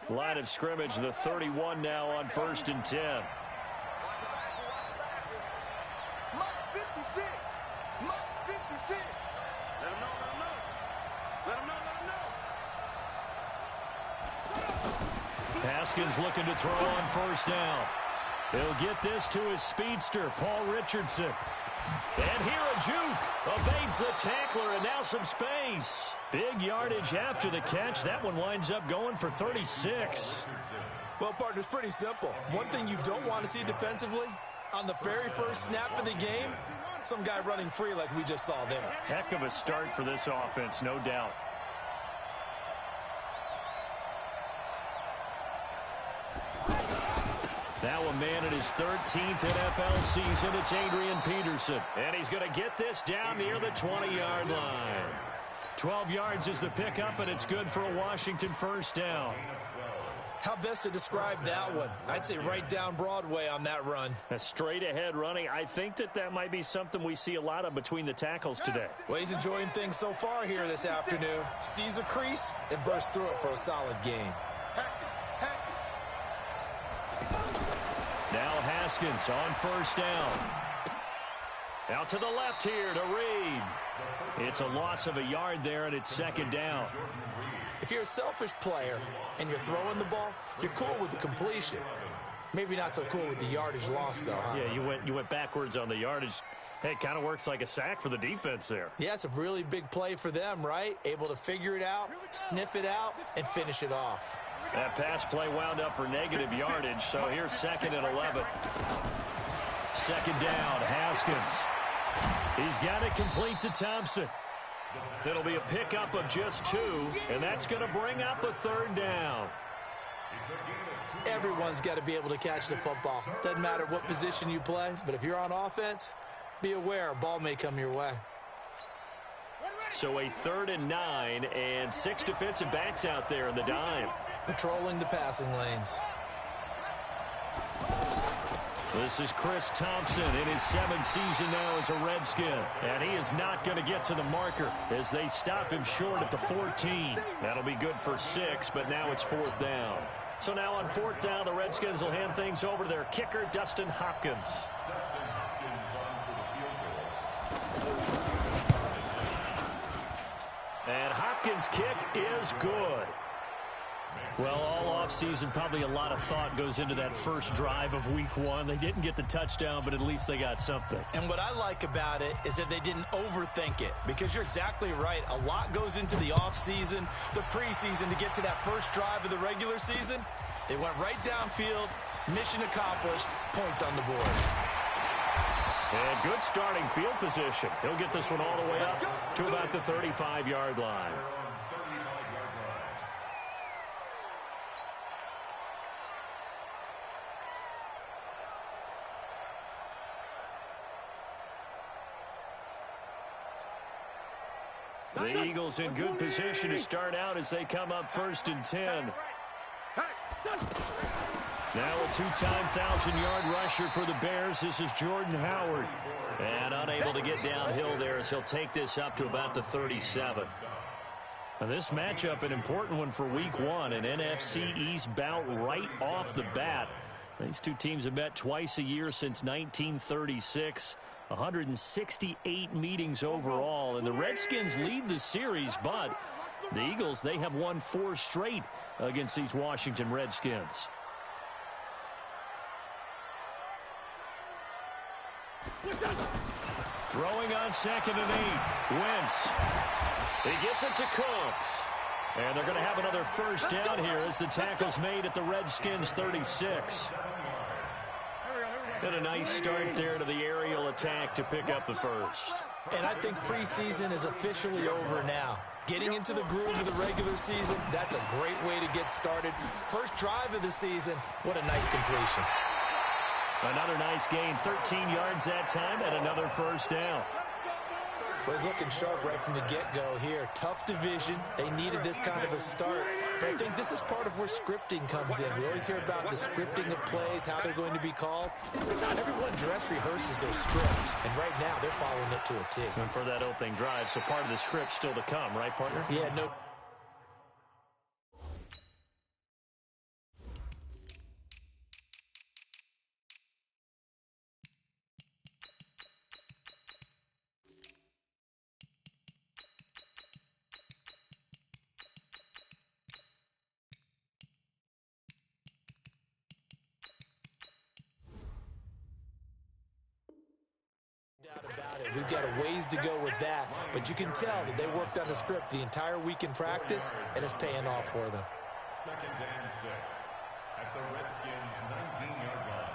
Line of scrimmage, the 31 now on 1st and 10. Haskins looking to throw on 1st down. He'll get this to his speedster, Paul Richardson. And here a juke. Evades the tackler, and now some space. Big yardage after the catch. That one winds up going for 36. Well, partner, it's pretty simple. One thing you don't want to see defensively, on the very first snap of the game, some guy running free like we just saw there. Heck of a start for this offense, no doubt. Now a man in his 13th NFL season, it's Adrian Peterson. And he's going to get this down near the 20-yard line. 12 yards is the pickup, and it's good for a Washington 1st down. How best to describe that one? I'd say right down Broadway on that run. A straight-ahead running. I think that might be something we see a lot of between the tackles today. Well, he's enjoying things so far here this afternoon. Sees a crease and bursts through it for a solid gain. Now Haskins on 1st down. Out to the left here to Reed. It's a loss of a yard there, and it's 2nd down. If you're a selfish player and you're throwing the ball, you're cool with the completion. Maybe not so cool with the yardage loss, though, huh? Yeah, you went backwards on the yardage. Hey, it kind of works like a sack for the defense there. Yeah, it's a really big play for them, right? Able to figure it out, sniff it out, and finish it off. That pass play wound up for negative yardage, so here's 2nd and 11. 2nd down, Haskins. He's got it complete to Thompson. It'll be a pickup of just 2, and that's going to bring up a 3rd down. Everyone's got to be able to catch the football. Doesn't matter what position you play, but if you're on offense, be aware a ball may come your way. So a 3rd and 9, and 6 defensive backs out there in the dime. Patrolling the passing lanes. This is Chris Thompson in his 7th season now as a Redskin. And he is not going to get to the marker as they stop him short at the 14. That'll be good for 6, but now it's 4th down. So now on 4th down, the Redskins will hand things over to their kicker, Dustin Hopkins. And Hopkins' kick is good. Well, all offseason, probably a lot of thought goes into that first drive of Week 1. They didn't get the touchdown, but at least they got something. And what I like about it is that they didn't overthink it, because you're exactly right. A lot goes into the offseason, the preseason, to get to that first drive of the regular season. They went right downfield, mission accomplished, points on the board. And good starting field position. He'll get this one all the way up to about the 35-yard line. The Eagles in good position to start out as they come up 1st and 10. Now a 2-time 1,000-yard rusher for the Bears. This is Jordan Howard. And unable to get downhill there as he'll take this up to about the 37. And this matchup, an important one for Week 1, an NFC East bout right off the bat. These two teams have met twice a year since 1936. 168 meetings overall, and the Redskins lead the series, but the Eagles, they have won 4 straight against these Washington Redskins. Throwing on 2nd and 8, Wentz. He gets it to Cooks. And they're going to have another 1st down here as the tackle's made at the Redskins 36. And a nice start there to the aerial attack to pick up the 1st. And I think preseason is officially over now. Getting into the groove of the regular season, that's a great way to get started. First drive of the season, what a nice completion. Another nice gain, 13 yards that time, and another 1st down. Well, he's looking sharp right from the get-go here. Tough division. They needed this kind of a start. But I think this is part of where scripting comes in. We always hear about the scripting of plays, how they're going to be called. Not everyone dress rehearses their script. And right now, they're following it to a T. And for that opening drive, so part of the script still to come, right, partner? Yeah, no We've got a ways to go with that, but you can tell that they worked on the script the entire week in practice, and it's paying off for them. 2nd and 6 at the Redskins' 19-yard line.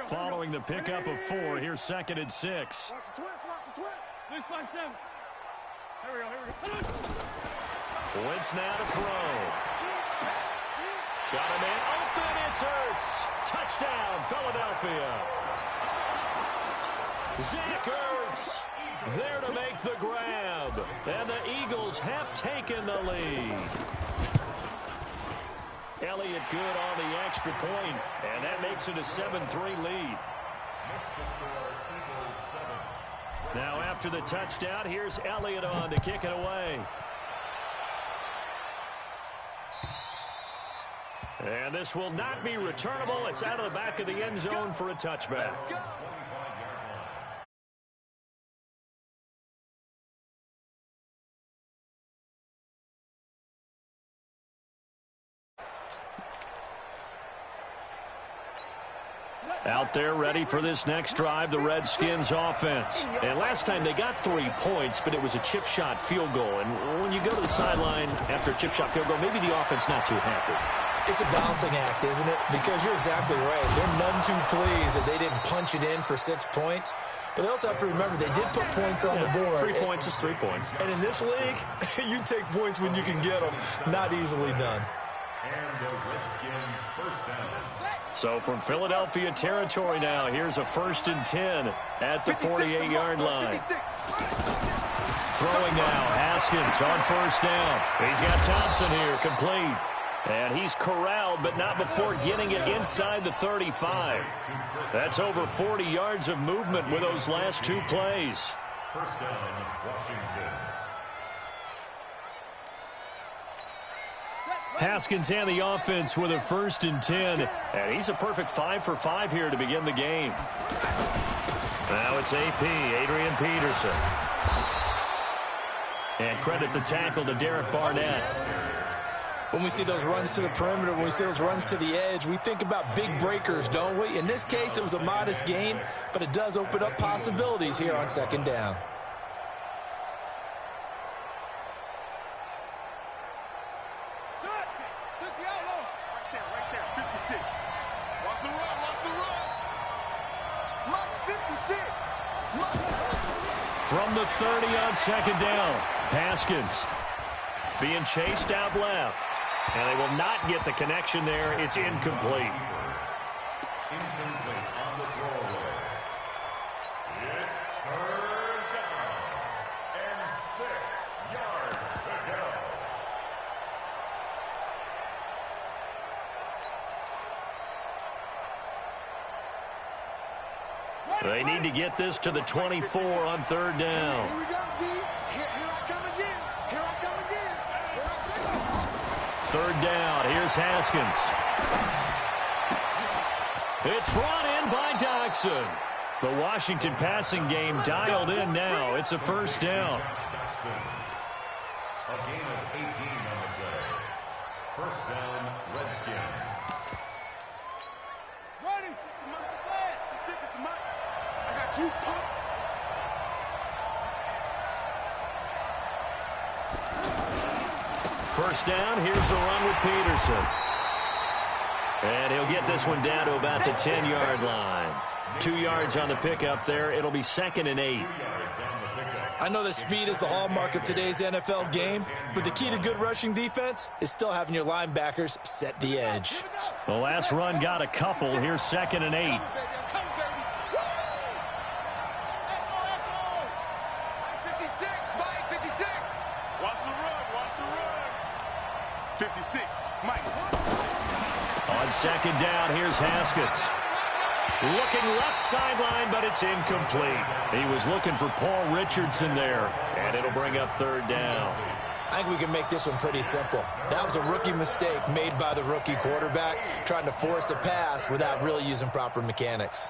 Following the pickup of 4, here's 2nd and 6. Watch the twist, watch the twist. 6-5-7. Here we go. Wentz now to throw. Got a man open, it's Ertz. Touchdown, Philadelphia. Zach Ertz there to make the grab. And the Eagles have taken the lead. Elliott good on the extra point, and that makes it a 7-3 lead. Now after the touchdown, here's Elliott on to kick it away. And this will not be returnable. It's out of the back of the end zone for a touchback. Out there ready for this next drive, the Redskins offense. And last time they got 3 points, but it was a chip shot field goal. And when you go to the sideline after a chip shot field goal, maybe the offense not too happy. It's a balancing act, isn't it? Because you're exactly right. They're none too pleased that they didn't punch it in for 6 points. But they also have to remember they did put points on the board. 3 points is 3 points. And in this league, you take points when you can get them. Not easily done. And the Redskin first down. So from Philadelphia territory now, here's a 1st and 10 at the 48-yard line. Throwing now, Haskins on 1st down. He's got Thompson here, complete. And he's corralled, but not before getting it inside the 35. That's over 40 yards of movement with those last 2 plays. 1st down, Washington. Haskins and the offense with a 1st and 10. And he's a perfect 5 for 5 here to begin the game. Now it's AP, Adrian Peterson. And credit the tackle to Derek Barnett. When we see those runs to the perimeter, when we see those runs to the edge, we think about big breakers, don't we? In this case, it was a modest gain, but it does open up possibilities here on 2nd down. From the 30 on 2nd down, Haskins being chased out left. And they will not get the connection there. It's incomplete. Incomplete on the throwaway. It's 3rd down and 6 yards to go. They need to get this to the 24 on 3rd down. Here we go, D. Here I come again. Here I come again. Here I come. 3rd down. Here's Haskins. It's brought in by Doxson. The Washington passing game dialed in now. It's a 1st down. A gain of 18 on the play. 1st down, Redskins. Ready? Let's take it to Mike. I got you, punk. First down, here's a run with Peterson. And he'll get this one down to about the 10-yard line. 2 yards on the pickup there. It'll be 2nd and 8. I know that speed is the hallmark of today's NFL game, but the key to good rushing defense is still having your linebackers set the edge. The last run got a couple. Here's 2nd and 8. Watch the run, watch the run. 56, Mike. On 2nd down, here's Haskins. Looking left sideline, but it's incomplete. He was looking for Paul Richardson there, and it'll bring up 3rd down. I think we can make this one pretty simple. That was a rookie mistake made by the rookie quarterback, trying to force a pass without really using proper mechanics.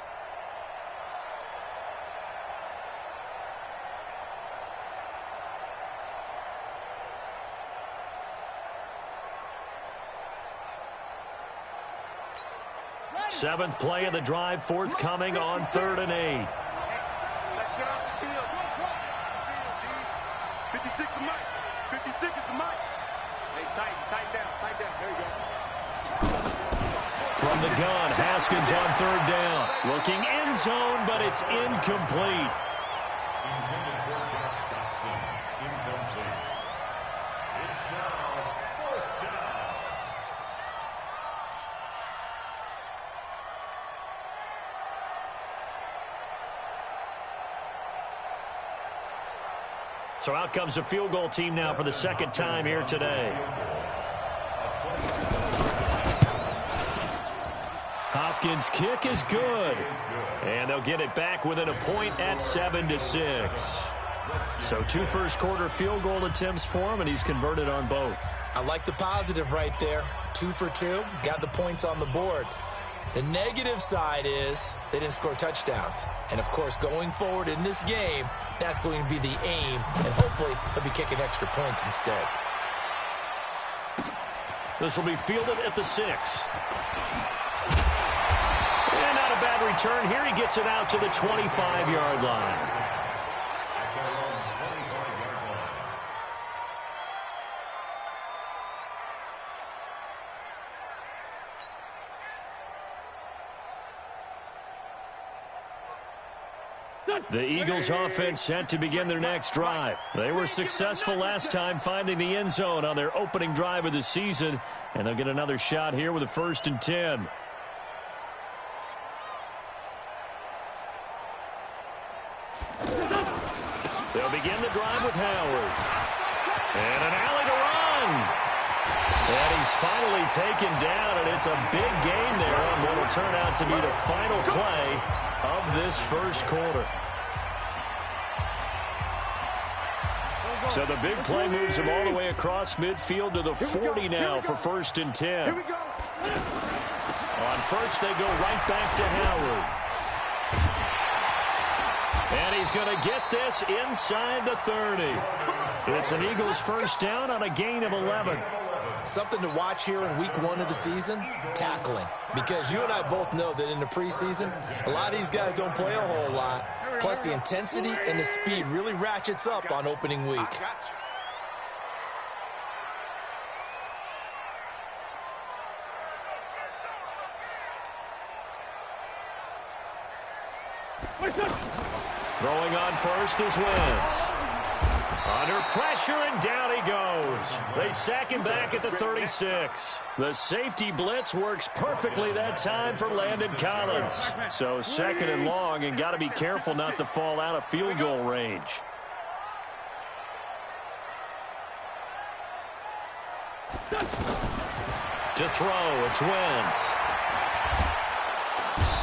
Seventh play of the drive forthcoming on 3rd and 8. Let's get off the field. 56 is the mic. 56 is the mic. Hey, tighten down. There you go. From the gun, Haskins on 3rd down. Looking end zone, but it's incomplete. Intended for Josh Dotson. Incomplete. It's now 4th down. So out comes a field goal team now for the second time here today. Hopkins' kick is good. And they'll get it back within a point at 7-6. So 2 first-quarter field goal attempts for him, and he's converted on both. I like the positive right there. 2 for 2. Got the points on the board. The negative side is they didn't score touchdowns. And, of course, going forward in this game, that's going to be the aim. And hopefully they'll be kicking extra points instead. This will be fielded at the 6. And not a bad return here. He gets it out to the 25-yard line. The Eagles offense set to begin their next drive. They were successful last time finding the end zone on their opening drive of the season, and they'll get another shot here with a 1st and 10. They'll begin the drive with Howard. And an alley to run. And he's finally taken down, and it's a big gain there on what will turn out to be the final play of this first quarter. So the big play moves him all the way across midfield to the 40 now for 1st and 10. On first, they go right back to Howard. And he's going to get this inside the 30. It's an Eagles first down on a gain of 11. Something to watch here in week 1 of the season, tackling. Because you and I both know that in the preseason, a lot of these guys don't play a whole lot. Plus, the intensity and the speed really ratchets up on opening week. Throwing on first is Wentz. Under pressure, and down he goes. They sack him back at the 36. The safety blitz works perfectly that time for Landon Collins. So 2nd and long, and got to be careful not to fall out of field goal range. To throw, it's Wentz.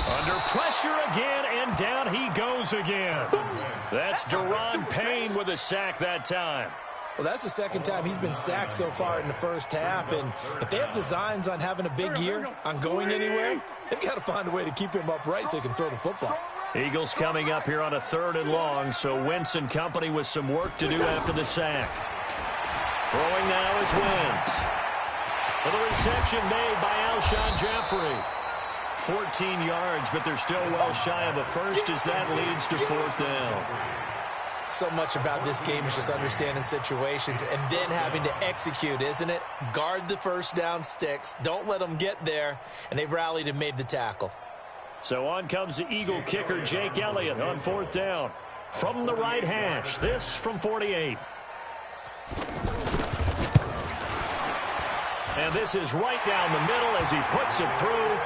Under pressure again, and down he goes again. That's Daron Payne with a sack that time. Well, that's the second time he's been sacked so far in the first half. And if they have designs on having a big year, on going anywhere, they've got to find a way to keep him upright so he can throw the football. Eagles coming up here on a 3rd and long, so Wentz and company with some work to do after the sack. Throwing now is Wentz. For the reception made by Alshon Jeffrey. 14 yards, but they're still well shy of a first as that leads to 4th down. So much about this game is just understanding situations and then having to execute, isn't it? Guard the first down sticks. Don't let them get there. And they've rallied and made the tackle. So on comes the Eagle kicker, Jake Elliott, on 4th down. From the right hash, this from 48. And this is right down the middle as he puts it through.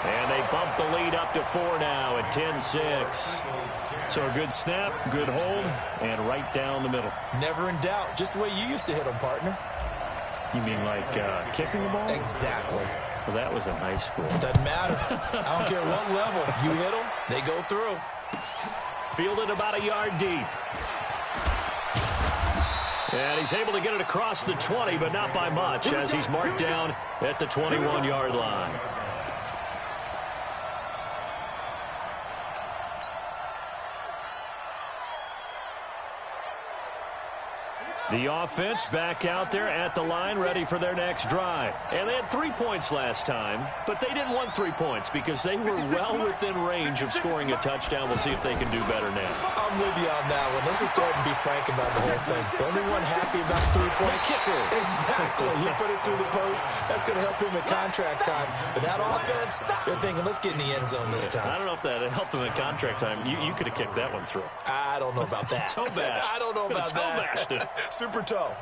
And they bump the lead up to 4 now at 10-6. So a good snap, good hold, and right down the middle. Never in doubt. Just the way you used to hit them, partner. You mean like kicking the ball? Exactly. Well, that was in high school. Doesn't matter. I don't care what level. You hit them, they go through. Fielded about a yard deep. And he's able to get it across the 20, but not by much, as he's marked down at the 21-yard line. The offense back out there at the line, ready for their next drive. And they had 3 points last time, but they didn't want 3 points because they were well within range of scoring a touchdown. We'll see if they can do better now. I'm with you on that one. Let's just go ahead and be frank about the whole thing. The only one happy about three-point kicker. Exactly. He put it through the post. That's going to help him at contract time. But that offense, they're thinking, let's get in the end zone this time. I don't know if that helped him at contract time. You could have kicked that one through. I don't know about that. Toe bash. I don't know about toe that. bashed it. Super toe.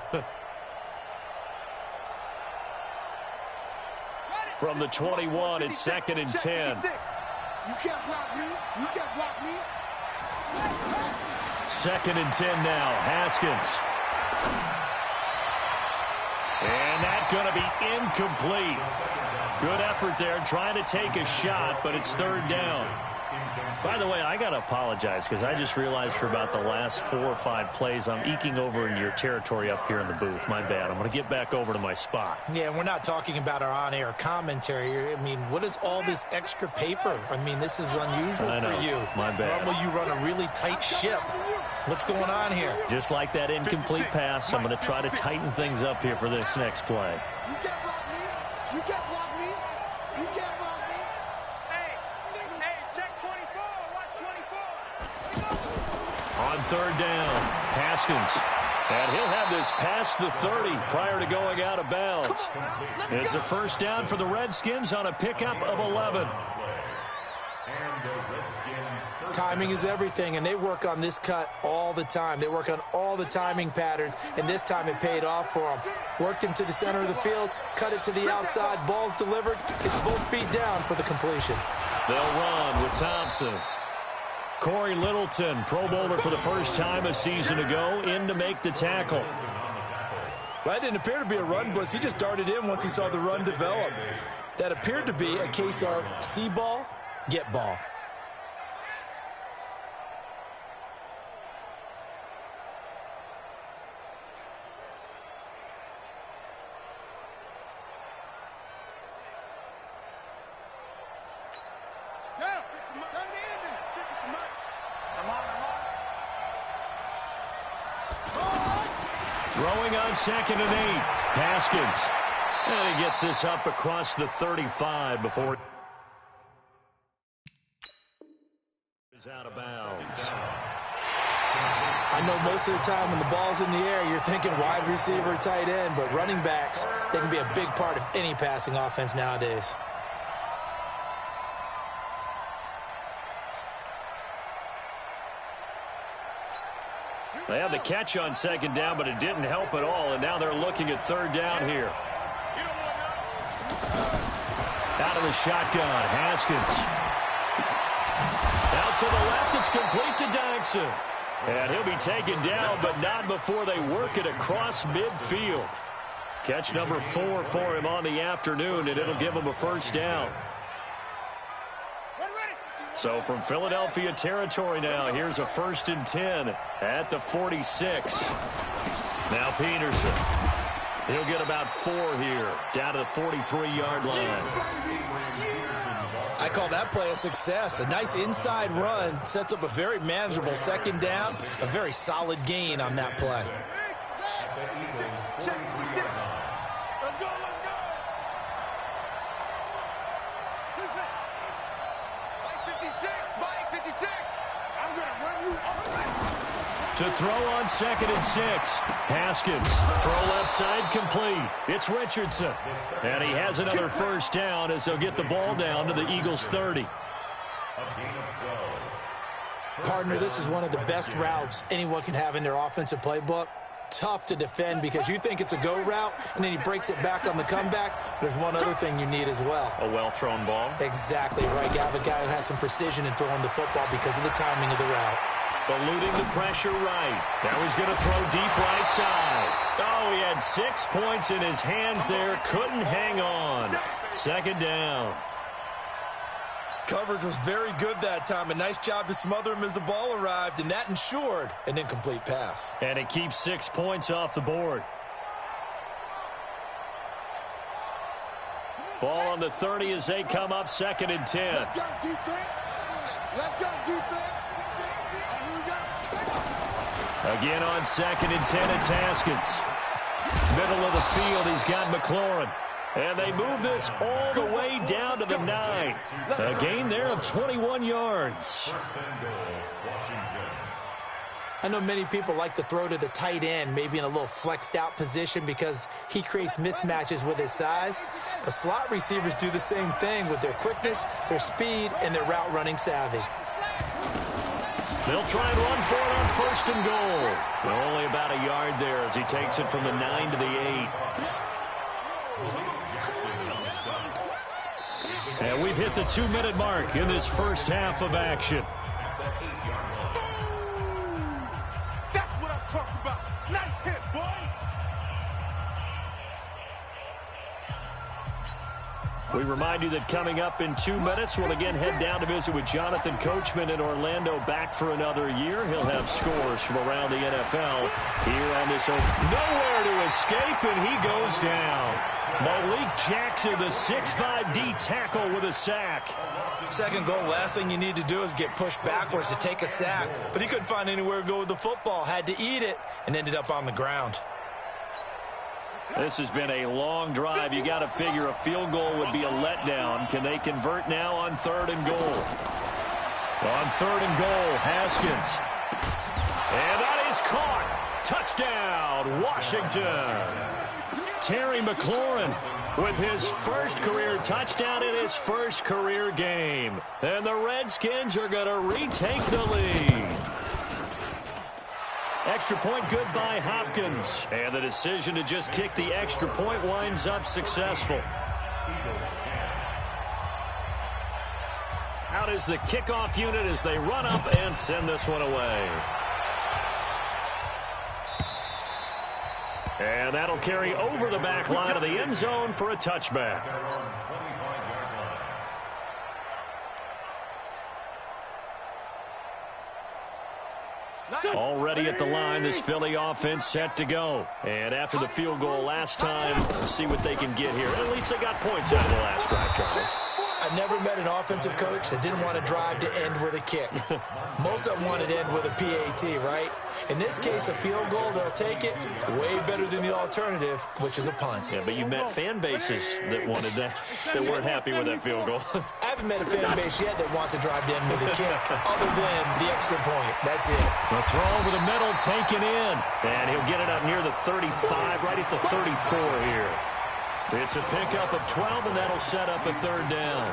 From the 21, it's 2nd and 10. You can't block me. You can't block me. 2nd and 10 now. Haskins. And that's going to be incomplete. Good effort there, trying to take a shot, but it's 3rd down. By the way, I got to apologize because I just realized for about the last 4 or 5 plays, I'm eking over into your territory up here in the booth. My bad. I'm going to get back over to my spot. Yeah, we're not talking about our on-air commentary. I mean, what is all this extra paper? I mean, this is unusual for you. My bad. Normally you run a really tight ship. What's going on here? Just like that incomplete pass, I'm going to try to tighten things up here for this next play. You can't block me. You can't block me. You can't block me. Hey, check 24. Watch 24. On 3rd down, Haskins. And he'll have this past the 30 prior to going out of bounds. It's a 1st down for the Redskins on a pickup of 11. Timing is everything, and they work on this cut all the time. They work on all the timing patterns, and this time it paid off for them. Worked him to the center of the field, cut it to the outside, ball's delivered. It's both feet down for the completion. They'll run with Thompson. Corey Littleton, Pro Bowler for the first time a season ago, in to make the tackle. Well, that didn't appear to be a run blitz. He just darted in once he saw the run develop. That appeared to be a case of see ball, get ball. Throwing on 2nd and 8. Haskins. And he gets this up across the 35 before he's out of bounds. I know most of the time when the ball's in the air, you're thinking wide receiver, tight end, but running backs, they can be a big part of any passing offense nowadays. They had the catch on 2nd down, but it didn't help at all, and now they're looking at 3rd down here. Out of the shotgun, Haskins. Out to the left, it's complete to Dodson. And he'll be taken down, but not before they work it across midfield. Catch number 4 for him on the afternoon, and it'll give him a 1st down. So from Philadelphia territory now, here's a 1st and 10 at the 46. Now Peterson. He'll get about 4 here, down to the 43-yard line. I call that play a success. A nice inside run sets up a very manageable 2nd down, a very solid gain on that play. To throw on 2nd and 6. Haskins. Throw left side complete. It's Richardson. And he has another 1st down as they'll get the ball down to the Eagles' 30. Partner, this is one of the best routes anyone can have in their offensive playbook. Tough to defend because you think it's a go route, and then he breaks it back on the comeback. There's one other thing you need as well. A well-thrown ball. Exactly right. You have a guy who has some precision in throwing the football because of the timing of the route. Eluding the pressure right. Now he's going to throw deep right side. Oh, he had 6 points in his hands there. Couldn't hang on. 2nd down. Coverage was very good that time. A nice job to smother him as the ball arrived, and that ensured an incomplete pass. And it keeps 6 points off the board. Ball on the 30 as they come up 2nd and 10. Let's go defense. Let's go defense. Again on 2nd and 10, it's Haskins. Middle of the field, he's got McLaurin. And they move this all the way down to the 9. A gain there of 21 yards. I know many people like to throw to the tight end, maybe in a little flexed out position because he creates mismatches with his size. But slot receivers do the same thing with their quickness, their speed, and their route running savvy. They'll try and run for it on 1st and goal. Only about a yard there as he takes it from the 9 to the 8. And we've hit the 2-minute mark in this first half of action. That's what I'm talking about. Nice hit, boy. We remind you that coming up in 2 minutes, we'll again head down to visit with Jonathan Coachman in Orlando, back for another year. He'll have scores from around the NFL here on this open. Nowhere to escape, and he goes down. Malik Jackson, the 6'5" D tackle with a sack. Second goal, last thing you need to do is get pushed backwards to take a sack. But he couldn't find anywhere to go with the football, had to eat it, and ended up on the ground. This has been a long drive. You got to figure a field goal would be a letdown. Can they convert now on 3rd and goal? On 3rd and goal, Haskins. And that is caught. Touchdown, Washington. Terry McLaurin with his first career touchdown in his first career game. And the Redskins are going to retake the lead. Extra point good by Hopkins. And the decision to just kick the extra point winds up successful. Out is the kickoff unit as they run up and send this one away. And that'll carry over the back line of the end zone for a touchback. Already at the line, this Philly offense set to go. And after the field goal last time, let's see what they can get here. At least they got points out of the last drive, Charles. I never met an offensive coach that didn't want to drive to end with a kick. Most of them wanted to end with a PAT, right? In this case, a field goal, they'll take it. Way better than the alternative, which is a punt. Yeah, but you met fan bases that wanted that, that weren't happy with that field goal. I haven't met a fan base yet that wants to drive to end with a kick, other than the extra point. That's it. The throw over the middle, taken in. And he'll get it up near the 35, right at the 34 here. It's a pickup of 12, and that'll set up a 3rd down.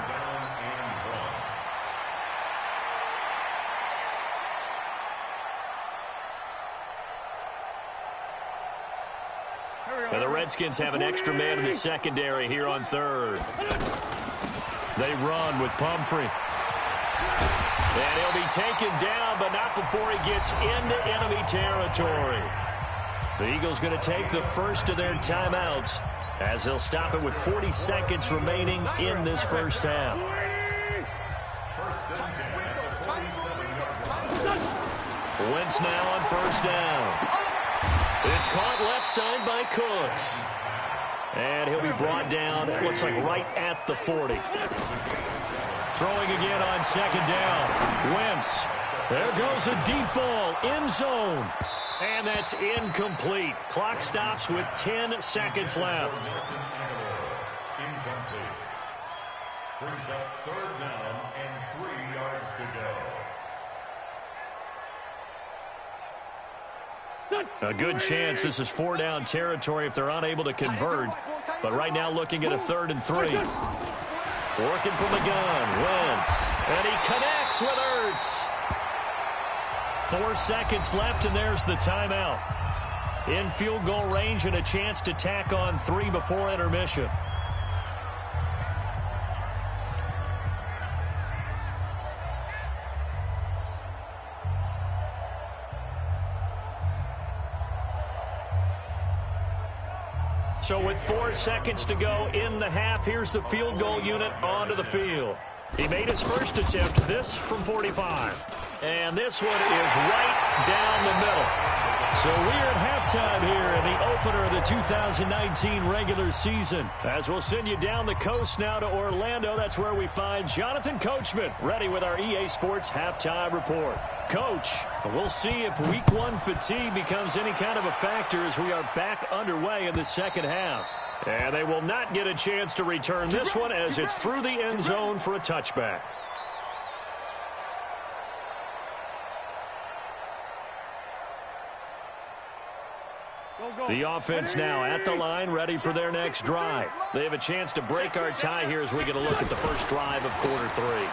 And the Redskins have an extra man in the secondary here on 3rd. They run with Pumphrey. And he'll be taken down, but not before he gets into enemy territory. The Eagles going to take the first of their timeouts, as they'll stop it with 40 seconds remaining in this first half. Wentz now on 1st down. It's caught left side by Cooks. And he'll be brought down, it looks like right at the 40. Throwing again on 2nd down. Wentz. There goes a deep ball, end zone. And that's incomplete. Clock stops with 10 seconds left. Incomplete. Brings up 3rd down and 3 yards to go. A good chance this is 4-down territory if they're unable to convert. But right now looking at a 3rd and 3. Working from the gun, Wentz. And he connects with Ertz. 4 seconds left, and there's the timeout. In field goal range and a chance to tack on 3 before intermission. So with 4 seconds to go in the half, here's the field goal unit onto the field. He made his first attempt, this from 45. And this one is right down the middle. So we're at halftime here in the opener of the 2019 regular season. As we'll send you down the coast now to Orlando, that's where we find Jonathan Coachman ready with our EA Sports halftime report. Coach, we'll see if week one fatigue becomes any kind of a factor as we are back underway in the second half. And they will not get a chance to return this one as it's through the end zone for a touchback. The offense now at the line, ready for their next drive. They have a chance to break our tie here as we get a look at the first drive of quarter three.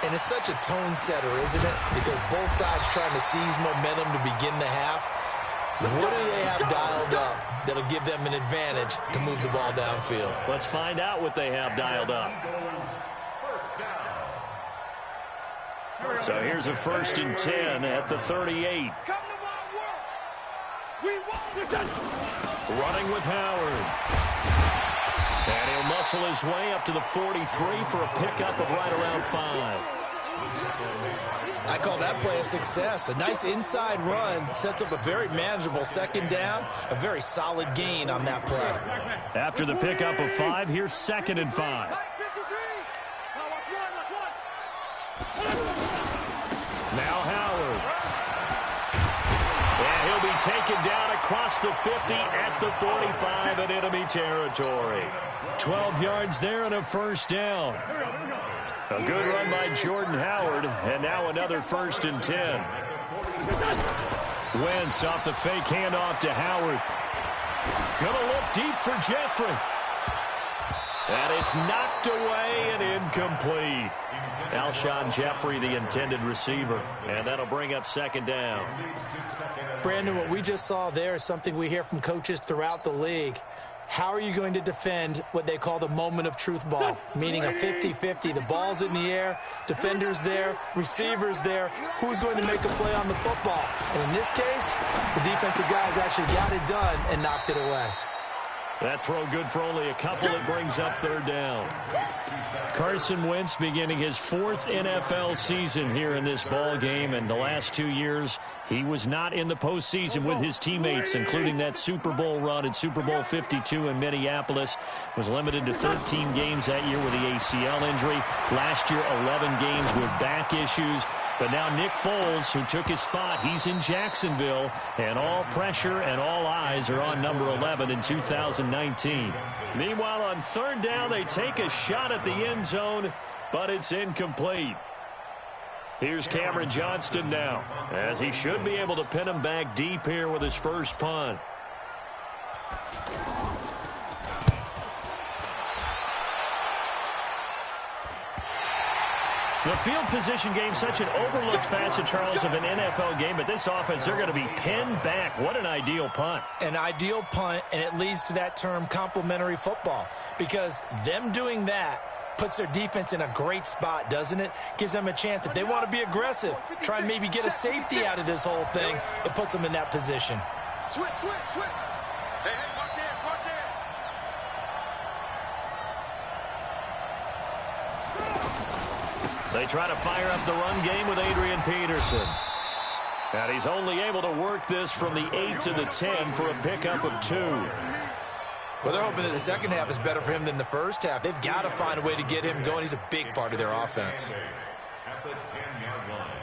And it's such a tone setter, isn't it? Because both sides trying to seize momentum to begin the half. What do they have dialed up that'll give them an advantage to move the ball downfield? Let's find out what they have dialed up. So here's a 1st and 10 at the 38. Running with Howard. And he'll muscle his way up to the 43 for a pickup of right around 5. I call that play a success. A nice inside run sets up a very manageable second down, a very solid gain on that play. After the pickup of 5, here's 2nd and 5. Now Howard. And he'll be taken down across the 50 at the 45 in enemy territory. 12 yards there and a 1st down. A good run by Jordan Howard, and now another 1st and 10. Wentz off the fake handoff to Howard. Gonna look deep for Jeffrey. And it's knocked away and incomplete. Alshon Jeffrey, the intended receiver, and that'll bring up 2nd down. Brandon, what we just saw there is something we hear from coaches throughout the league. How are you going to defend what they call the moment of truth ball, meaning a 50-50? The ball's in the air, defenders there, receivers there. Who's going to make a play on the football? And in this case, the defensive guys actually got it done and knocked it away. That throw good for only a couple. It brings up 3rd down. Carson Wentz beginning his 4th NFL season here in this ball game, and the last 2 years he was not in the postseason with his teammates, including that Super Bowl run in Super Bowl 52 in Minneapolis. Was limited to 13 games that year with the ACL injury. Last year, 11 games with back issues. But now Nick Foles, who took his spot, he's in Jacksonville, and all pressure and all eyes are on number 11 in 2019. Meanwhile, on 3rd down, they take a shot at the end zone, but it's incomplete. Here's Cameron Johnston now, as he should be able to pin him back deep here with his first punt. The field position game, such an overlooked facet, Charles, of an NFL game, but this offense, they're going to be pinned back. What an ideal punt. An ideal punt, and it leads to that term complementary football, because them doing that puts their defense in a great spot, doesn't it? Gives them a chance. If they want to be aggressive, try and maybe get a safety out of this whole thing, it puts them in that position. Switch. Hey, watch it. They try to fire up the run game with Adrian Peterson. And he's only able to work this from the 8 to the 10 for a pickup of 2. Well, they're hoping that the second half is better for him than the first half. They've got to find a way to get him going. He's a big part of their offense. At the 10-yard line.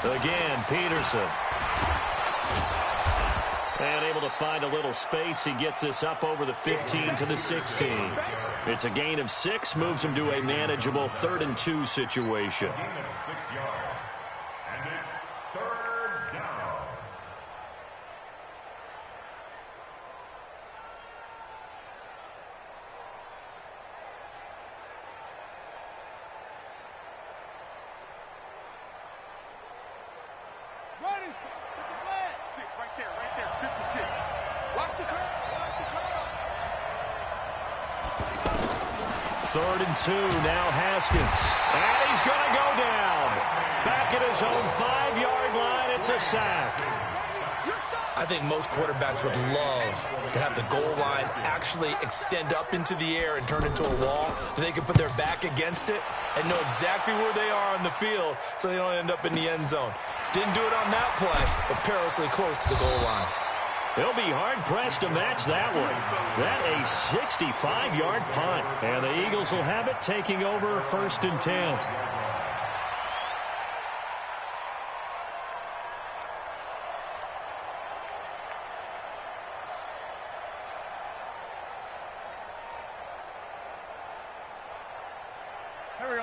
Again, Peterson. And able to find a little space. He gets this up over the 15 to the 16. It's a gain of 6, moves him to a manageable 3rd and 2 situation. Gain of 6 yards. And it's 3rd down. Ready. 6 right there. 56. Watch the curve. 3rd and 2. Now Haskins. And he's going to go down. Back at his own 5-yard line. It's a sack. I think most quarterbacks would love to have the goal line actually extend up into the air and turn into a wall. They can put their back against it and know exactly where they are on the field so they don't end up in the end zone. Didn't do it on that play, but perilously close to the goal line. He'll be hard-pressed to match that one. That a 65-yard punt. And the Eagles will have it, taking over 1st and 10.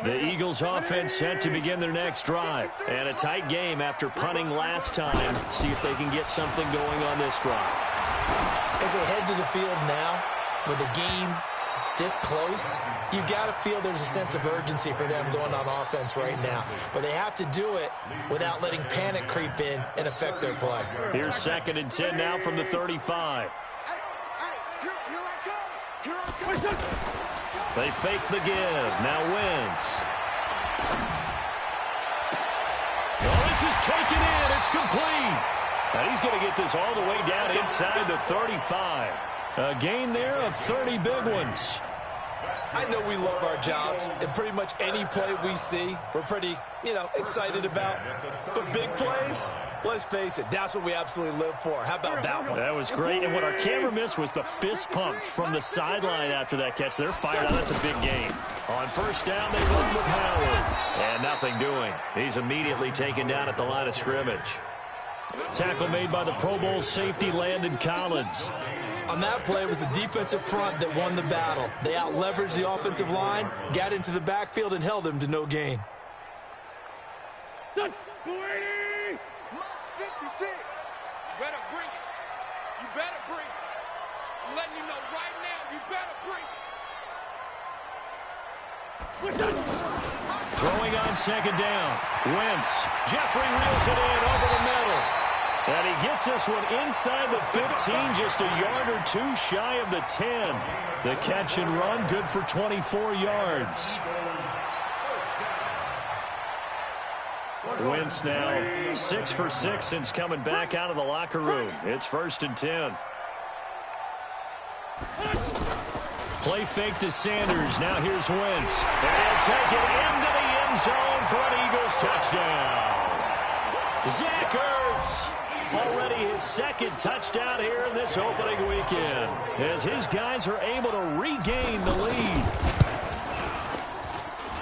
The Eagles offense set to begin their next drive. And a tight game after punting last time. See if they can get something going on this drive. As they head to the field now, with the game this close, you've got to feel there's a sense of urgency for them going on offense right now. But they have to do it without letting panic creep in and affect their play. Here's 2nd and 10 now from the 35. They fake the give. Now Wentz. Oh, this is taken in. It's complete. And he's going to get this all the way down inside the 35. A gain there of 30 big ones. I know we love our jobs, and pretty much any play we see, we're pretty, excited about. But big plays, let's face it, that's what we absolutely live for. How about that one? That was great, and what our camera missed was the fist pump from the sideline after that catch. They're fired out. That's a big gain. On 1st down, they run with Howard. And nothing doing. He's immediately taken down at the line of scrimmage. Tackle made by the Pro Bowl safety Landon Collins. On that play, it was the defensive front that won the battle. They out-leveraged the offensive line, got into the backfield, and held them to no gain. March 56. You better bring it. You better bring it. I'm letting you know right now, you better bring it. Throwing on 2nd down. Wentz. Jeffrey reels it in over the middle. And he gets this one inside the 15, just a yard or two shy of the 10. The catch and run, good for 24 yards. Wentz now 6 for 6 since coming back out of the locker room. It's 1st and 10. Play fake to Sanders. Now here's Wentz. And he'll take it into the end zone for an Eagles touchdown. Zach Ertz. Already his 2nd touchdown here in this opening weekend, as his guys are able to regain the lead.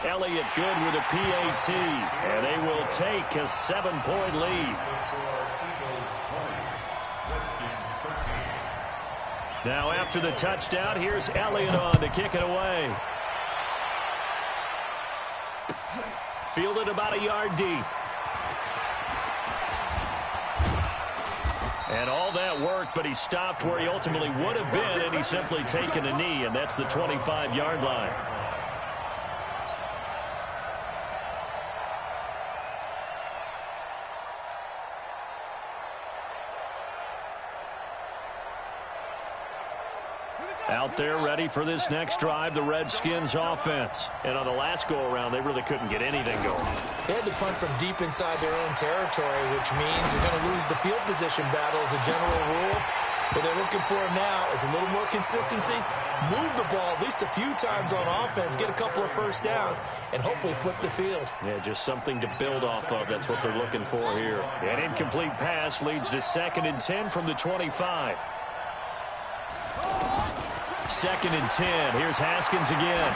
Elliott good with a PAT, and they will take a 7-point lead. Now after the touchdown, here's Elliott on to kick it away. Fielded about a yard deep. And all that worked, but he stopped where he ultimately would have been, and he's simply taken a knee, and that's the 25-yard line. Out there ready for this next drive, the Redskins offense. And on the last go-around, they really couldn't get anything going. They had to punt from deep inside their own territory, which means you're going to lose the field position battle as a general rule. What they're looking for now is a little more consistency, move the ball at least a few times on offense, get a couple of 1st downs, and hopefully flip the field. Yeah, just something to build off of. That's what they're looking for here. An incomplete pass leads to 2nd and 10 from the 25. 2nd and 10. Here's Haskins again.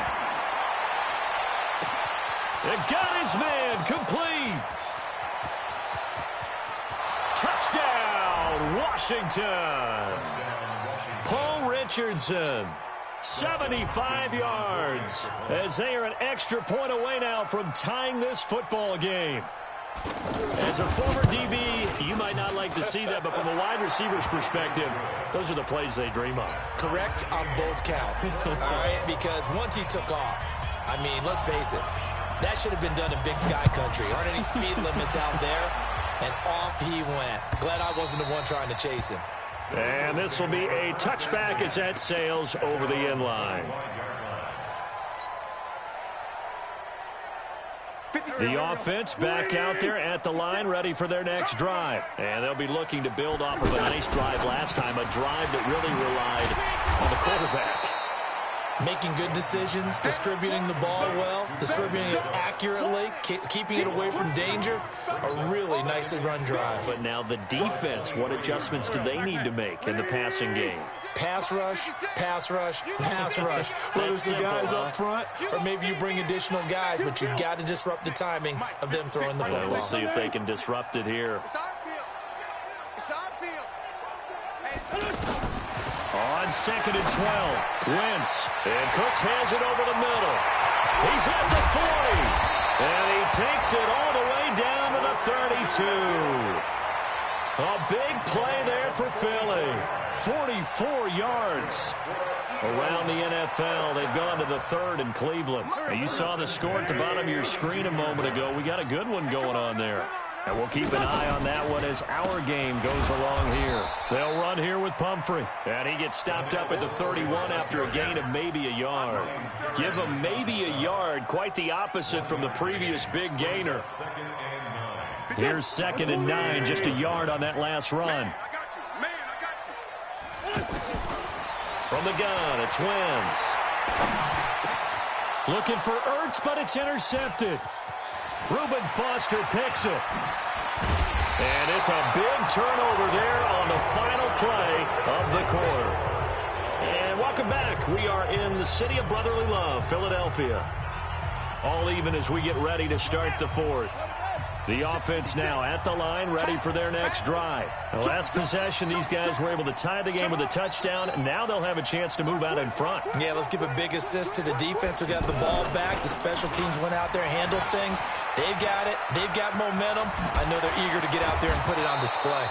They've got his man complete. Touchdown, Washington. Paul Richardson, 75 yards, as they are an extra point away now from tying this football game. As a former DB, you might not like to see that, but from a wide receiver's perspective, those are the plays they dream of. Correct on both counts, all right? Because once he took off, I mean, let's face it, that should have been done in Big Sky Country. Aren't any speed limits out there? And off he went. Glad I wasn't the one trying to chase him. And this will be a touchback as that sails over the end line. The offense back out there at the line, ready for their next drive. And they'll be looking to build off of a nice drive last time, a drive that really relied on the quarterback. Making good decisions, distributing the ball well, distributing it accurately, keeping it away from danger. A really nicely run drive. But now the defense, what adjustments do they need to make in the passing game? Pass rush, pass rush, pass rush. Whether it's the guys up front or maybe you bring additional guys, but you've got to disrupt the timing of them throwing the football. We'll see if they can disrupt it here. It's our field. It's our field. On 2nd and 12, Wentz. And Cooks has it over the middle. He's at the 40. And he takes it all the way down to the 32. A big play there for Philly. 44 yards. Around the NFL, they've gone to the 3rd in Cleveland. Now, you saw the score at the bottom of your screen a moment ago. We got a good one going on there. And we'll keep an eye on that one as our game goes along here. They'll run here with Pumphrey. And he gets stopped up at the 31 after a gain of maybe a yard. Give him maybe a yard. Quite the opposite from the previous big gainer. Here's 2nd and 9. Just a yard on that last run. From the gun, it's Wentz. Looking for Ertz, but it's intercepted. Reuben Foster picks it. And it's a big turnover there on the final play of the quarter. And welcome back. We are in the city of brotherly love, Philadelphia. All even as we get ready to start the 4th. The offense now at the line, ready for their next drive. The last possession, these guys were able to tie the game with a touchdown. Now they'll have a chance to move out in front. Yeah, let's give a big assist to the defense who got the ball back. The special teams went out there, handled things. They've got it. They've got momentum. I know they're eager to get out there and put it on display.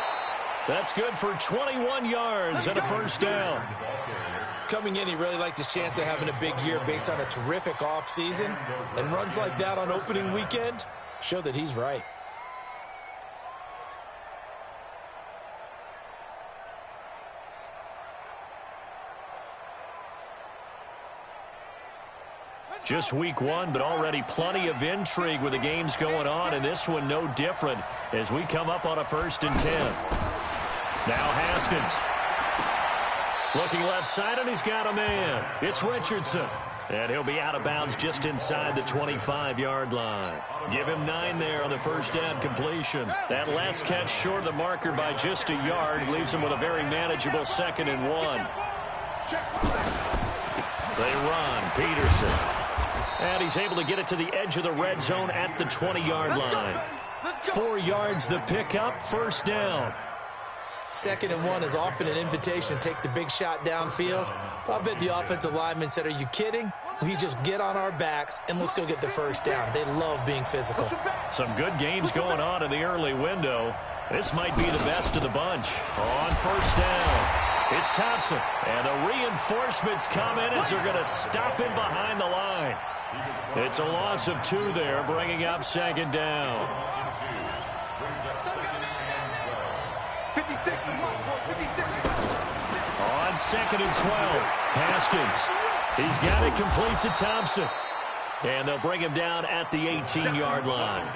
That's good for 21 yards and a first down. Coming in, he really liked his chance of having a big year based on a terrific offseason. And runs like that on opening weekend show that he's right. Just week 1, but already plenty of intrigue with the games going on, and this one no different as we come up on a 1st and 10. Now Haskins. Looking left side, and he's got a man. It's Richardson. And he'll be out of bounds just inside the 25-yard line. Give him 9 there on the first down completion. That last catch short of the marker by just a yard leaves him with a very manageable 2nd and 1. They run. Peterson. And he's able to get it to the edge of the red zone at the 20-yard line. 4 yards the pickup, first down. 2nd and 1 is often an invitation to take the big shot downfield. But I bet the offensive lineman said, are you kidding? We just get on our backs and let's go get the first down. They love being physical. Some good games going on in the early window. This might be the best of the bunch. On first down, it's Thompson. And the reinforcements come in as they're going to stop him behind the line. It's a loss of 2 there, bringing up 2nd down. On 2nd and 12, Haskins. He's got it complete to Thompson. And they'll bring him down at the 18-yard line.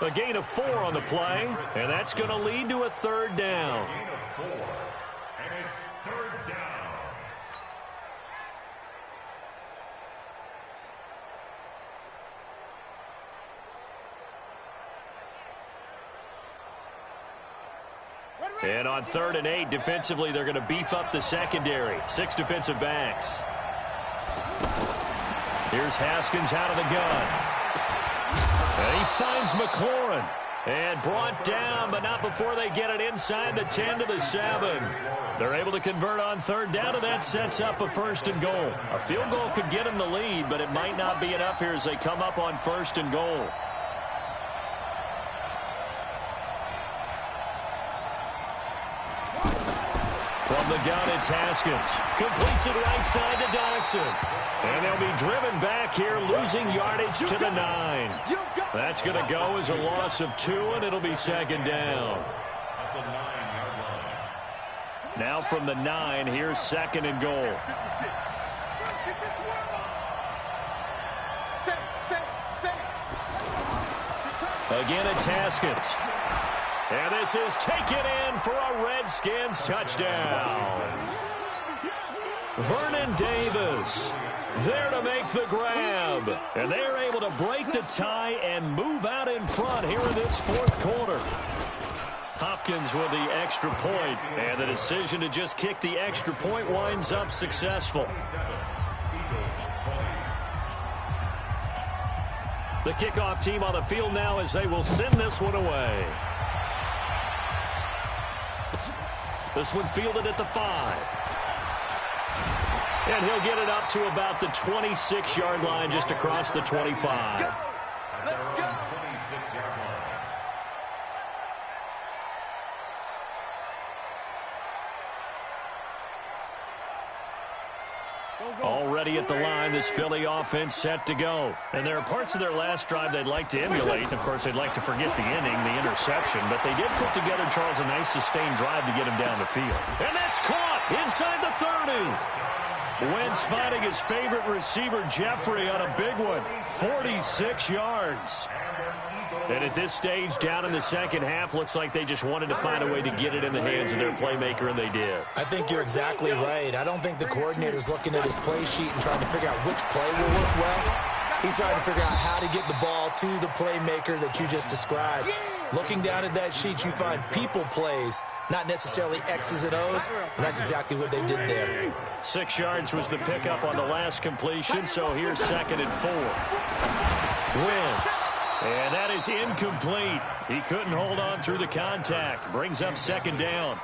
A gain of 4 on the play, and that's going to lead to a 3rd down. And it's 3rd down. And on 3rd and 8, defensively, they're going to beef up the secondary. 6 defensive backs. Here's Haskins out of the gun. And he finds McLaurin. And brought down, but not before they get it inside the 10 to the 7. They're able to convert on 3rd down, and that sets up a 1st and goal. A field goal could get them the lead, but it might not be enough here as they come up on 1st and goal. From the gun, it's Haskins. Completes it right side to Dodson. And they'll be driven back here, losing yardage to the 9. That's going to go as a loss of 2, and it'll be 2nd down. At the 9-yard line. Now from the 9, here's 2nd and goal. Again, it's Haskins. And this is taken in for a Redskins touchdown. Vernon Davis there to make the grab. And they're able to break the tie and move out in front here in this fourth quarter. Hopkins with the extra point, and the decision to just kick the extra point winds up successful. The kickoff team on the field now as they will send this one away. This one fielded at the 5. And he'll get it up to about the 26-yard line just across the 25. Let's go. Already at the line, this Philly offense set to go. And there are parts of their last drive they'd like to emulate. Of course, they'd like to forget the inning, the interception. But they did put together, Charles, a nice sustained drive to get him down the field. And that's caught inside the 30. Wentz finding his favorite receiver, Jeffrey, on a big one. 46 yards. And at this stage, down in the second half, looks like they just wanted to find a way to get it in the hands of their playmaker, and they did. I think you're exactly right. I don't think the coordinator's looking at his play sheet and trying to figure out which play will work well. He's trying to figure out how to get the ball to the playmaker that you just described. Looking down at that sheet, you find people plays, not necessarily X's and O's, and that's exactly what they did there. 6 yards was the pickup on the last completion, so here's 2nd and 4. Wentz. And that is incomplete. He couldn't hold on through the contact. Brings up 2nd down.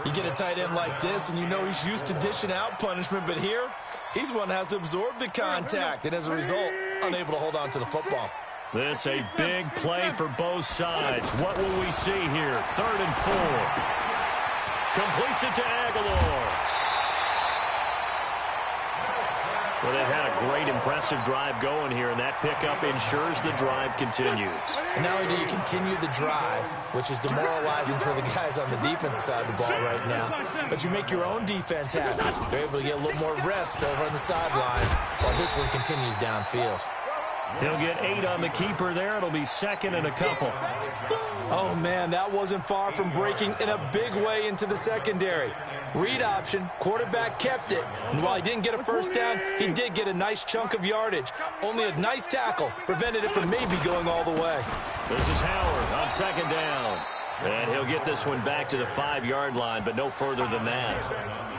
You get a tight end like this, and you know he's used to dishing out punishment, but here, he's one that has to absorb the contact, and as a result, unable to hold on to the football. This a big play for both sides. What will we see here? 3rd and 4. Completes it to Aguilar. Well, they've had a great, impressive drive going here, and that pickup ensures the drive continues. And not only do you continue the drive, which is demoralizing for the guys on the defensive side of the ball right now, but you make your own defense happy. They're able to get a little more rest over on the sidelines while this one continues downfield. He'll get 8 on the keeper there. It'll be 2nd and a couple. Oh, man, that wasn't far from breaking in a big way into the secondary. Read option, quarterback kept it, and while he didn't get a first down, he did get a nice chunk of yardage. Only a nice tackle prevented it from maybe going all the way. This is Howard on 2nd down. And he'll get this one back to the 5-yard line, but no further than that.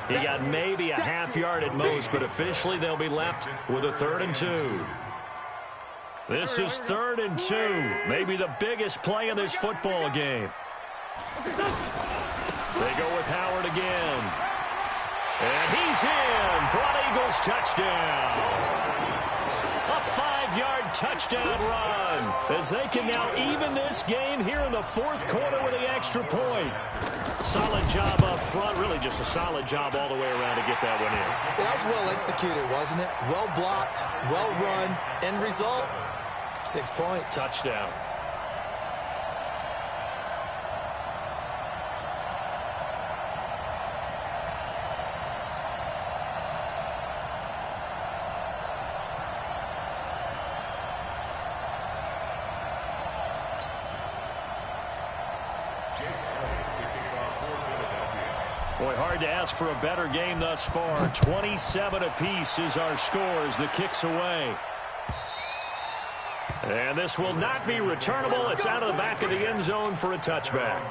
He got maybe a half yard at most, but officially they'll be left with a 3rd and 2. This is 3rd and 2. Maybe the biggest play in this football game. They go with Howard again. And he's in for an Eagles touchdown. A 5-yard touchdown run as they can now even this game here in the 4th quarter with the extra point. Solid job up front. Really just a solid job all the way around to get that one in. That was well executed, wasn't it? Well blocked, well run. End result, 6 points. Touchdown. Boy, hard to ask for a better game thus far. 27 apiece is our score as the kick's away. And this will not be returnable. It's out of the back of the end zone for a touchback.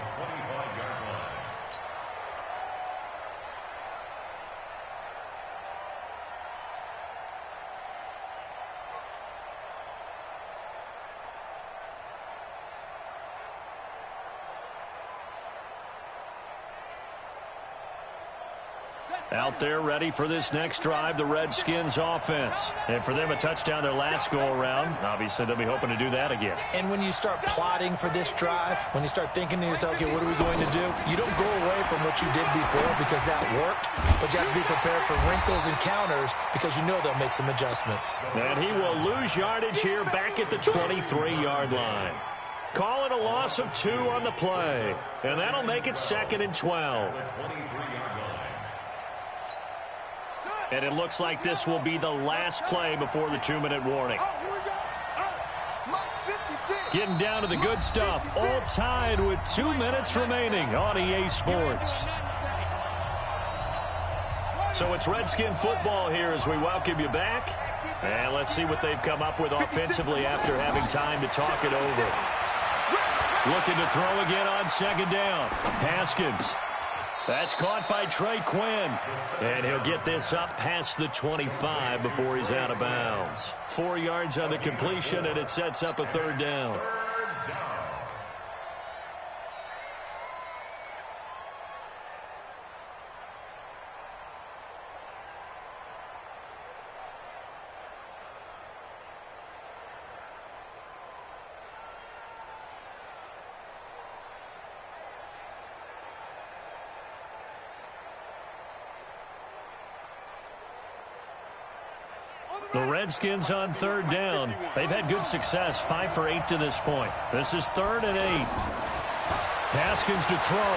Out there ready for this next drive, the Redskins offense. And for them, a touchdown their last go-around. Obviously, they'll be hoping to do that again. And when you start plotting for this drive, when you start thinking to yourself, okay, what are we going to do? You don't go away from what you did before because that worked, but you have to be prepared for wrinkles and counters because you know they'll make some adjustments. And he will lose yardage here back at the 23-yard line. Call it a loss of 2 on the play. And that'll make it 2nd and 12. And it looks like this will be the last play before the 2-minute warning. Getting down to the good stuff. All tied with 2 minutes remaining on EA Sports. So it's Redskin football here as we welcome you back. And let's see what they've come up with offensively after having time to talk it over. Looking to throw again on second down. Haskins. That's caught by Trey Quinn. And he'll get this up past the 25 before he's out of bounds. 4 yards on the completion, and it sets up a third down. The Redskins on third down. They've had good success, 5 for 8 to this point. This is 3rd and 8. Haskins to throw.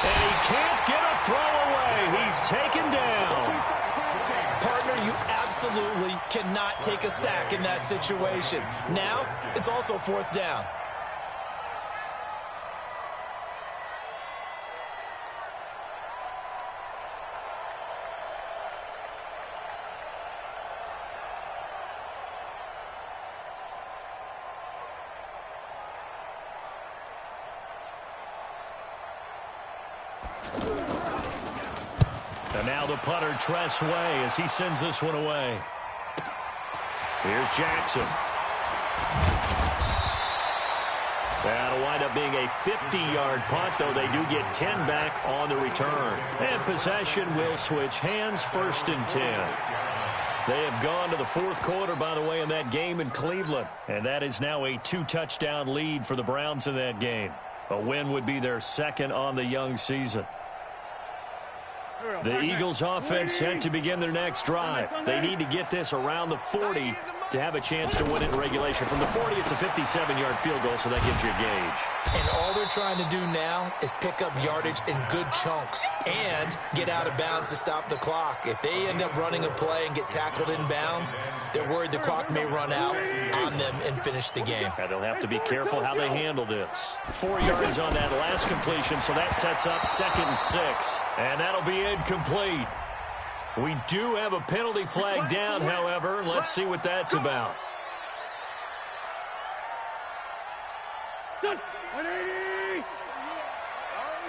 And he can't get a throw away. He's taken down. Partner, you absolutely cannot take a sack in that situation. Now, it's also 4th down. And now the punter, Tress Way, as he sends this one away. Here's Jackson. That'll wind up being a 50-yard punt, though they do get 10 back on the return. And possession will switch hands, 1st and 10. They have gone to the 4th quarter, by the way, in that game in Cleveland. And that is now a 2-touchdown lead for the Browns in that game. A win would be their 2nd on the young season. The Eagles offense set to begin their next drive. They need to get this around the 40 to have a chance to win it in regulation. From the 40, it's a 57-yard field goal, so that gives you a gauge. And all they're trying to do now is pick up yardage in good chunks and get out of bounds to stop the clock. If they end up running a play and get tackled in bounds, they're worried the clock may run out on them and finish the game. And they'll have to be careful how they handle this. 4 yards on that last completion, so that sets up 2nd and 6. And that'll be incomplete. We do have a penalty flag down, however. Let's see what that's about. 180. Oh,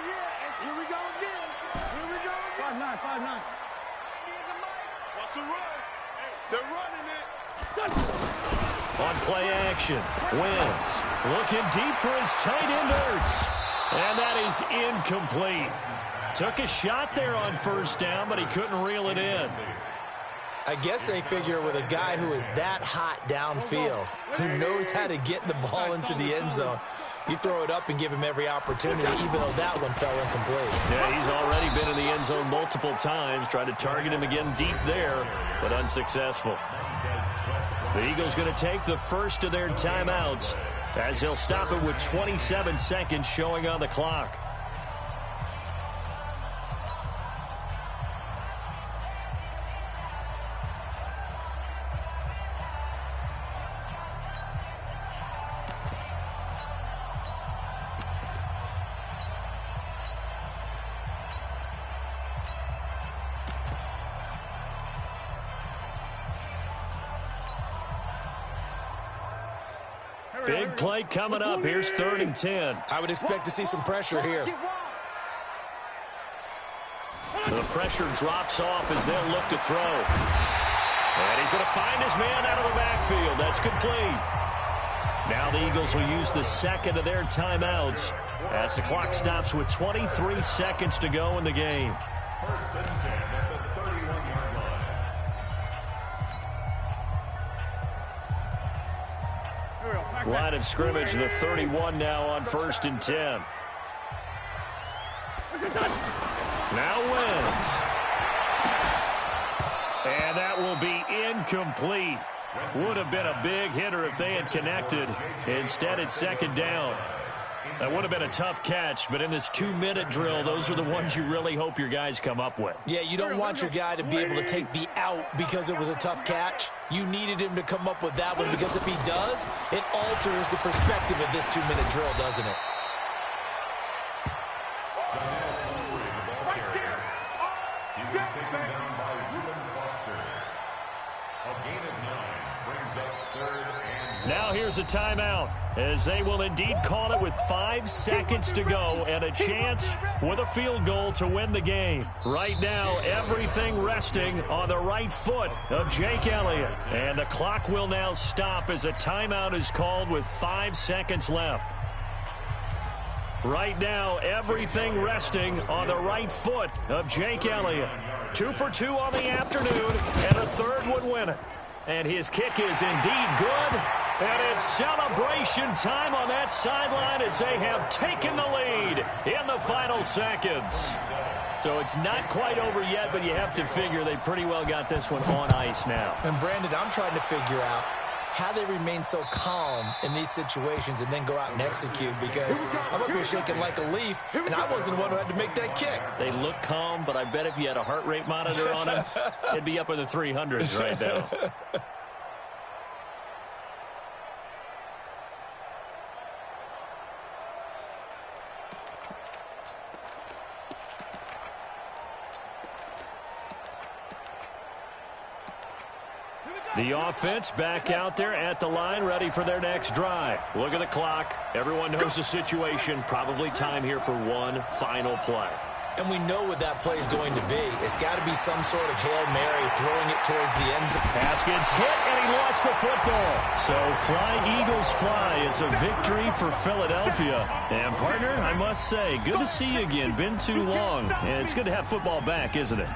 yeah. And here we go again. Here we go again. 5-9. Watch the run. They're running it. On play action, Wentz looking deep for his tight end, Ertz. And that is incomplete. Took a shot there on 1st down, but he couldn't reel it in. I guess they figure with a guy who is that hot downfield, who knows how to get the ball into the end zone, you throw it up and give him every opportunity, even though that one fell incomplete. Yeah, he's already been in the end zone multiple times, tried to target him again deep there, but unsuccessful. The Eagles going to take the first of their timeouts as they'll stop it with 27 seconds showing on the clock. Big play coming up. Here's 3rd and 10. I would expect to see some pressure here. The pressure drops off as they'll look to throw. And he's going to find his man out of the backfield. That's complete. Now the Eagles will use the 2nd of their timeouts as the clock stops with 23 seconds to go in the game. 1st and 10 at the 31-yard line. Line of scrimmage, the 31 now on 1st and 10. Now Wentz. And that will be incomplete. Would have been a big hitter if they had connected. Instead, it's 2nd down. That would have been a tough catch, but in this 2-minute drill, those are the ones you really hope your guys come up with. Yeah, you don't want your guy to be able to take the out because it was a tough catch. You needed him to come up with that one because if he does, it alters the perspective of this 2-minute drill, doesn't it? Now here's a timeout, as they will indeed call it with 5 seconds to go and a chance with a field goal to win the game. Right now, everything resting on the right foot of Jake Elliott. And the clock will now stop as a timeout is called with 5 seconds left. Right now, everything resting on the right foot of Jake Elliott. 2 for 2 on the afternoon, and a third would win it. And his kick is indeed good. And it's celebration time on that sideline as they have taken the lead in the final seconds. So it's not quite over yet, but you have to figure they pretty well got this one on ice now. And Brandon, I'm trying to figure out how they remain so calm in these situations and then go out and execute, because I'm up here shaking like a leaf, and I wasn't the one who had to make that kick. They look calm, but I bet if you had a heart rate monitor on him, it'd be up in the 300s right now. The offense back out there at the line, ready for their next drive. Look at the clock. Everyone knows the situation. Probably time here for one final play. And we know what that play is going to be. It's got to be some sort of Hail Mary, throwing it towards the end zone. Pass gets hit, and he lost the football. So fly, Eagles, fly. It's a victory for Philadelphia. And, partner, I must say, good to see you again. Been too long. And it's good to have football back, isn't it?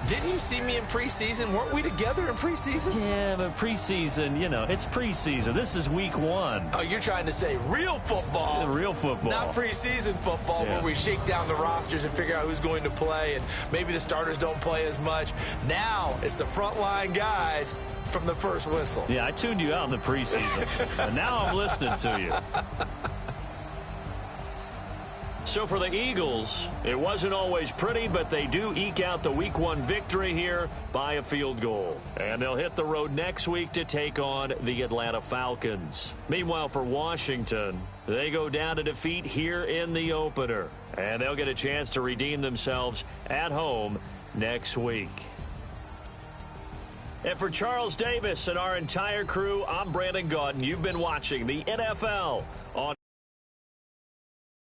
Didn't you see me in preseason? Weren't we together in preseason? Yeah, but preseason, you know, it's preseason. This is week 1. Oh, you're trying to say real football. Real football. Not preseason football, where we shake down the rosters and figure out who's going to play, and maybe the starters don't play as much. Now it's the frontline guys from the first whistle. Yeah, I tuned you out in the preseason, and now I'm listening to you. So for the Eagles, it wasn't always pretty, but they do eke out the Week 1 victory here by a field goal. And they'll hit the road next week to take on the Atlanta Falcons. Meanwhile, for Washington, they go down to defeat here in the opener. And they'll get a chance to redeem themselves at home next week. And for Charles Davis and our entire crew, I'm Brandon Gaudin. You've been watching the NFL